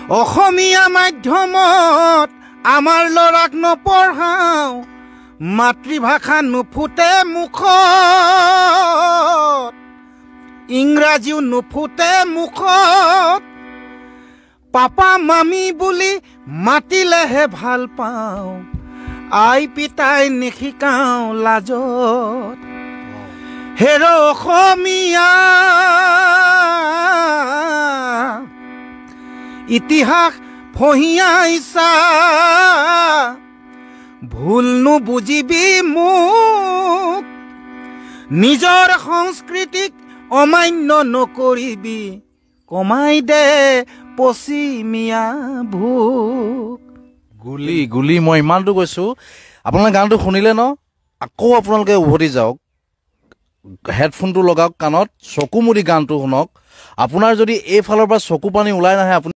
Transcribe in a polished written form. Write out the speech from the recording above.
অসমীয়া মাধ্যমত আমাৰ ল'ৰাক নপঢ়াওঁ মাতৃভাষা নুফুটে মুখত ইংৰাজীও নুফুটে মুখত পাপা মামী বুলি মাতিলেহে ভাল পাওঁ আই পিতাই নিশিকাওঁ লাজত হেৰ অসমীয়া ইতিহাস ফহিয়াইছা ভুল নুবুজিবি মোক নিজৰ সংস্কৃতিক অমান্য নকৰিবি কমাই দে পশ্চিমীয়া ভোক গুলি গুলি মই ইমানটো কৈছোঁ আপোনালোকে গানটো শুনিলে ন আকৌ আপোনালোকে উভতি যাওক হেডফোনটো লগাওক কাণত চকু মুদি গানটো শুনক আপোনাৰ যদি এইফালৰ পৰা চকু পানী ওলাই নাহে আপুনি